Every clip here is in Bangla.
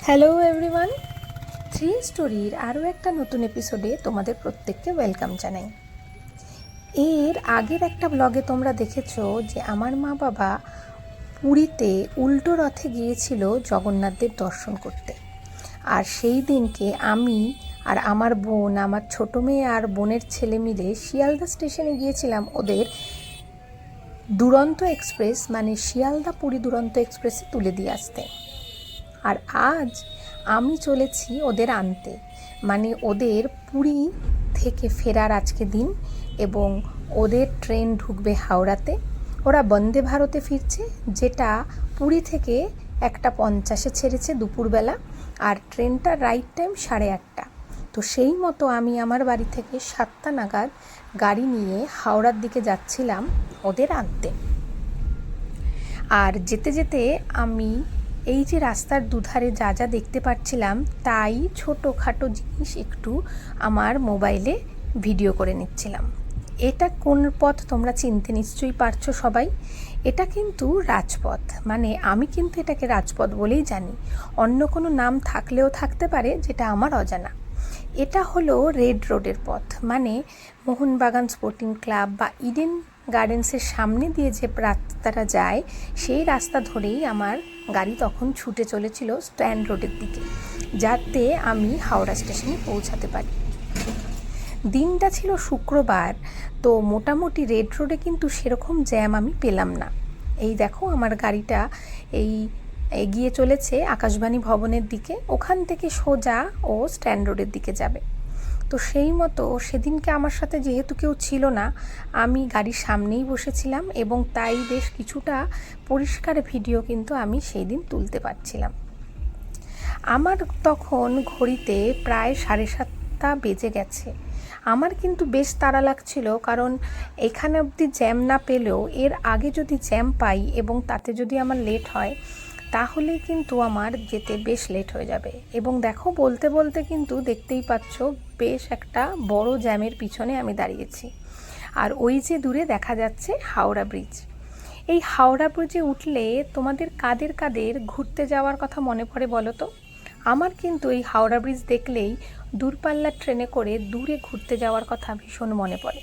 হ্যালো এভরিওয়ান, থ্রি স্টোরির আরও একটা নতুন এপিসোডে তোমাদের প্রত্যেককে ওয়েলকাম জানাই। এর আগের একটা ব্লগে তোমরা দেখেছো যে আমার মা বাবা পুরীতে উল্টো রথে গিয়েছিল জগন্নাথদেব দর্শন করতে। আর সেই দিনকে আমি আর আমার বোন, আমার ছোটো মেয়ে আর বোনের ছেলে মিলে শিয়ালদা স্টেশনে গিয়েছিলাম ওদের দুরন্ত এক্সপ্রেস মানে শিয়ালদা পুরী দুরন্ত এক্সপ্রেসে তুলে দিয়ে আসতে। আর আজ আমি চলেছি ওদের আনতে, মানে ওদের পুরী থেকে ফেরার আজকে দিন, এবং ওদের ট্রেন ঢুকবে হাওড়াতে। ওরা বন্দে ভারতে ফিরছে, যেটা পুরী থেকে 1:50 ছেড়েছে দুপুরবেলা, আর ট্রেনটার রাইট টাইম 8:30। তো সেই মতো আমি আমার বাড়ি থেকে 7টা নাগাদ গাড়ি নিয়ে হাওড়ার দিকে যাচ্ছিলাম ওদের আনতে। আর যেতে যেতে আমি এই যে রাস্তার দুধারে যা যা দেখতে পাচ্ছিলাম তাই ছোটোখাটো জিনিস একটু আমার মোবাইলে ভিডিও করে নিচ্ছিলাম। এটা কোন পথ তোমরা চিনতে নিশ্চয়ই পারছো সবাই। এটা কিন্তু রাজপথ, মানে আমি কিন্তু এটাকে রাজপথ বলেই জানি, অন্য কোনো নাম থাকলেও থাকতে পারে যেটা আমার অজানা। এটা হলো রেড রোডের পথ, মানে মোহনবাগান স্পোর্টিং ক্লাব বা ইডেন গার্ডেন্সের সামনে দিয়ে যে রাস্তাটা যায় সেই রাস্তা ধরেই আমার গাড়ি তখন ছুটে চলেছিল স্ট্যান্ড রোডের দিকে, যাতে আমি হাওড়া স্টেশনে পৌঁছাতে পারি। দিনটা ছিল শুক্রবার, তো মোটামুটি রেড রোডে কিন্তু সেরকম জ্যাম আমি পেলাম না। এই দেখো আমার গাড়িটা এই এগিয়ে চলেছে আকাশবাণী ভবনের দিকে, ওখান থেকে সোজা ও স্ট্যান্ড রোডের দিকে যাবে। তো সেই মতো সেদিনকে আমার সাথে যেহেতু কেউ ছিল না, আমি গাড়ির সামনেই বসেছিলাম, এবং তাই বেশ কিছুটা পরিষ্কার ভিডিও কিন্তু আমি সেই দিন তুলতে পারছিলাম। আমার তখন ঘড়িতে প্রায় 7:30 বেজে গেছে। আমার কিন্তু বেশ তাড়া লাগছিল, কারণ এখানে অবধি জ্যাম না পেলেও এর আগে যদি জ্যাম পাই এবং তাতে যদি আমার লেট হয় তাহলে কিন্তু আমার যেতে বেশ লেট হয়ে যাবে। এবং দেখো বলতে বলতে কিন্তু দেখতেই পাচ্ছ বেশ একটা বড় জ্যামের পিছনে আমি দাঁড়িয়েছি। আর ওই যে দূরে দেখা যাচ্ছে হাওড়া ব্রিজ। এই হাওড়া ব্রিজে উঠলে তোমাদের কাদের কাদের ঘুরতে যাওয়ার কথা মনে পড়ে বলো তো? আমার কিন্তু এই হাওড়া ব্রিজ দেখলেই দূরপাল্লার ট্রেনে করে দূরে ঘুরতে যাওয়ার কথা ভীষণ মনে পড়ে।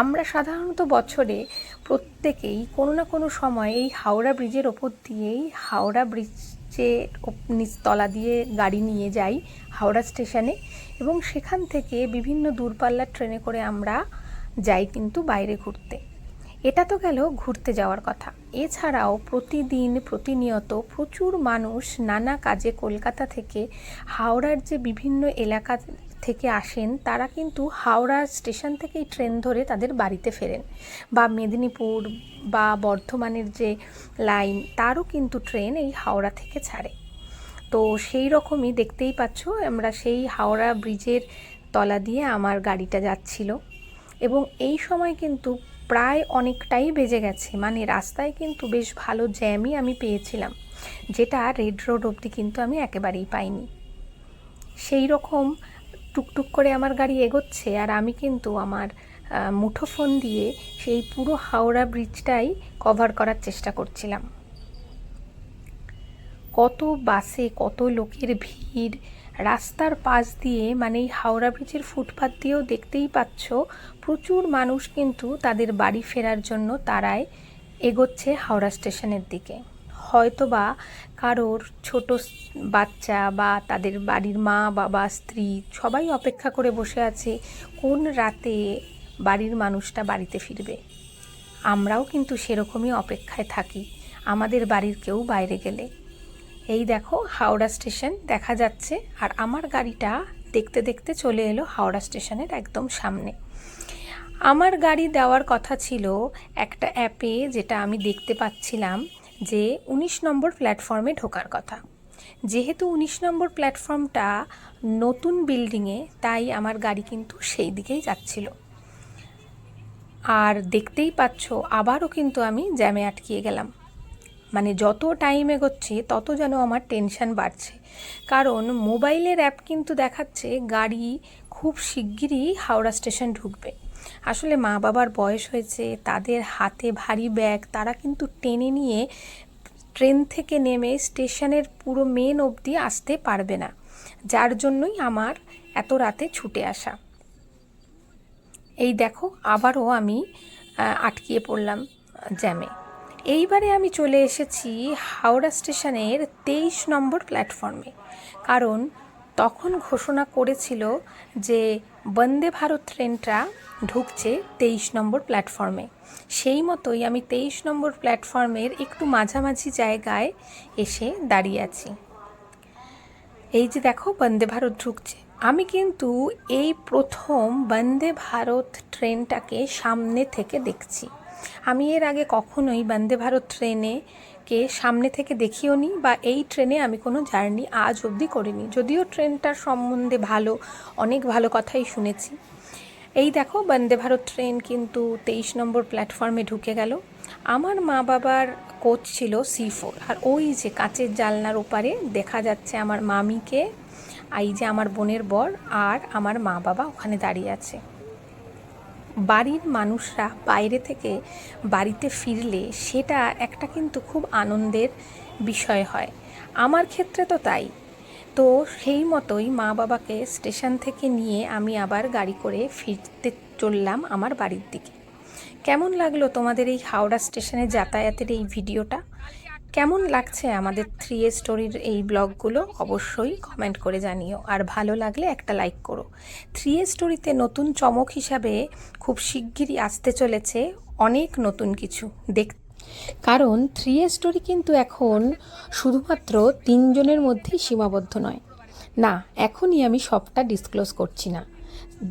আমরা সাধারণত বছরে প্রত্যেকেই কোনো না কোনো সময় এই হাওড়া ব্রিজের ওপর দিয়েই হাওড়া ব্রিজের নিচতলা দিয়ে গাড়ি নিয়ে যাই হাওড়া স্টেশনে, এবং সেখান থেকে বিভিন্ন দূরপাল্লার ট্রেনে করে আমরা যাই কিন্তু বাইরে ঘুরতে। এটা তো গেল ঘুরতে যাওয়ার কথা। এছাড়াও প্রতিদিন প্রতিনিয়ত প্রচুর মানুষ নানা কাজে কলকাতা থেকে হাওড়ার যে বিভিন্ন এলাকা থেকে আসেন, তারা কিন্তু হাওড়া স্টেশন থেকেই ট্রেন ধরে তাদের বাড়িতে ফেরেন, বা মেদিনীপুর বা বর্ধমানের যে লাইন তারও কিন্তু ট্রেন এই হাওড়া থেকে ছাড়ে। তো সেই রকমই দেখতেই পাচ্ছ আমরা সেই হাওড়া ব্রিজের তলা দিয়ে আমার গাড়িটা যাচ্ছিল, এবং এই সময় কিন্তু প্রায় অনেকটাই বেজে গেছে, মানে রাস্তায় কিন্তু বেশ ভালো জ্যামই আমি পেয়েছিলাম, যেটা রেড রোড অবধি কিন্তু আমি একেবারেই পাইনি। সেই রকম টুকটুক করে আমার গাড়ি এগোচ্ছে, আর আমি কিন্তু আমার মুঠোফোন দিয়ে সেই পুরো হাওড়া ব্রিজটাই কভার করার চেষ্টা করছিলাম। কত বাসে কত লোকের ভিড়, রাস্তার পাশ দিয়ে মানে এই হাওড়া ব্রিজের ফুটপাত দিয়েও দেখতেই পাচ্ছ প্রচুর মানুষ কিন্তু তাদের বাড়ি ফেরার জন্য তারাই এগোচ্ছে হাওড়া স্টেশনের দিকে। হয়তো বা কারোর ছোট বাচ্চা বা তাদের বাড়ির মা বাবা স্ত্রী সবাই অপেক্ষা করে বসে আছে কোন রাতে বাড়ির মানুষটা বাড়িতে ফিরবে। আমরাও কিন্তু সেরকমই অপেক্ষায় থাকি আমাদের বাড়ির কেউ বাইরে গেলে। এই দেখো হাওড়া স্টেশন দেখা যাচ্ছে, আর আমার গাড়িটা দেখতে দেখতে চলে এলো হাওড়া স্টেশনের একদম সামনে। আমার গাড়ি দেওয়ার কথা ছিল একটা অ্যাপে, যেটা আমি দেখতে পাচ্ছিলাম যে 19 নম্বর প্ল্যাটফর্মে ঢোকার কথা। যেহেতু 19 নম্বর প্ল্যাটফর্মটা নতুন বিল্ডিংয়ে, তাই আমার গাড়ি কিন্তু সেই দিকেই যাচ্ছিল। আর দেখতেই পাচ্ছ আবারও কিন্তু আমি জ্যামে আটকিয়ে গেলাম। মানে যত টাইম এগোচ্ছে তত যেন আমার টেনশন বাড়ছে, কারণ মোবাইলের অ্যাপ কিন্তু দেখাচ্ছে গাড়ি খুব শিগগিরই হাওড়া স্টেশন ঢুকবে। আসলে মা বাবার বয়স হয়েছে, তাদের হাতে ভারী ব্যাগ, তারা কিন্তু টেনে নিয়ে ট্রেন থেকে নেমে স্টেশনের পুরো মেন অবধি আসতে পারবে না, যার জন্যই আমার এত রাতে ছুটে আসা। এই দেখো আবারও আমি আটকিয়ে পড়লাম জ্যামে। এইবারে আমি চলে এসেছি হাওড়া স্টেশনের 23 নম্বর প্ল্যাটফর্মে, কারণ তখন ঘোষণা করেছিল যে বন্দে ভারত ট্রেনটা ঢুকছে 23 নম্বর প্ল্যাটফর্মে। সেই মতোই আমি 23 নম্বর প্ল্যাটফর্মের একটু মাঝামাঝি জায়গায় এসে দাঁড়িয়ে আছি। এই যে দেখো বন্দে ভারত ঢুকছে। আমি কিন্তু এই প্রথম বন্দে ভারত ট্রেনটাকে সামনে থেকে দেখছি। আমি এর আগে কখনোই বন্দে ভারত ট্রেনেকে সামনে থেকে দেখিও নি, বা এই ট্রেনে আমি কোনো জার্নি আজ অবধি করিনি, যদিও ট্রেনটার সম্বন্ধে অনেক ভালো কথাই শুনেছি। এই দেখো বন্দে ভারত ট্রেন কিন্তু 23 নম্বর প্ল্যাটফর্মে ঢুকে গেল। আমার মা বাবার কোচ ছিল C4, আর ওই যে কাঁচের জানলার ওপারে দেখা যাচ্ছে আমার মামিকে, এই যে আমার বোনের বর আর আমার মা বাবা ওখানে দাঁড়িয়ে আছে। বাড়ির মানুষরা বাইরে থেকে বাড়িতে ফিরলে সেটা একটা কিন্তু খুব আনন্দের বিষয় হয়, আমার ক্ষেত্রে তো তাই। তো সেই মতোই মা বাবাকে স্টেশন থেকে নিয়ে আমি আবার গাড়ি করে ফিরতে চললাম আমার বাড়ির দিকে। কেমন লাগলো তোমাদের এই হাওড়া স্টেশনে যাতায়াতের এই ভিডিওটা? কেমন লাগছে আমাদের 3A স্টোরির এই ব্লগগুলো? অবশ্যই কমেন্ট করে জানিও, আর ভালো লাগলে একটা লাইক করো। 3A স্টোরিতে নতুন চমক হিসাবে খুব শিগগিরই আসতে চলেছে অনেক নতুন কিছু কারণ 3A স্টোরি কিন্তু এখন শুধুমাত্র 3 জনের মধ্যেই সীমাবদ্ধ নয়। না, এখনই আমি সবটা ডিসক্লোজ করছি না।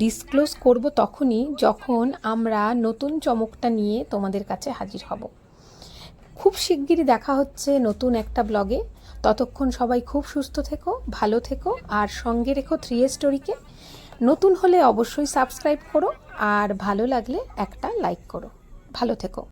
ডিসক্লোজ করব তখনই যখন আমরা নতুন চমকটা নিয়ে তোমাদের কাছে হাজির হব। খুব শিগগিরই দেখা হচ্ছে নতুন একটা ব্লগে। ততক্ষণ সবাই খুব সুস্থ থেকো, ভালো থেকো, আর সঙ্গে রেখো 3A স্টোরিকে। নতুন হলে অবশ্যই সাবস্ক্রাইব করো, আর ভালো লাগলে একটা লাইক করো। ভালো থেকো।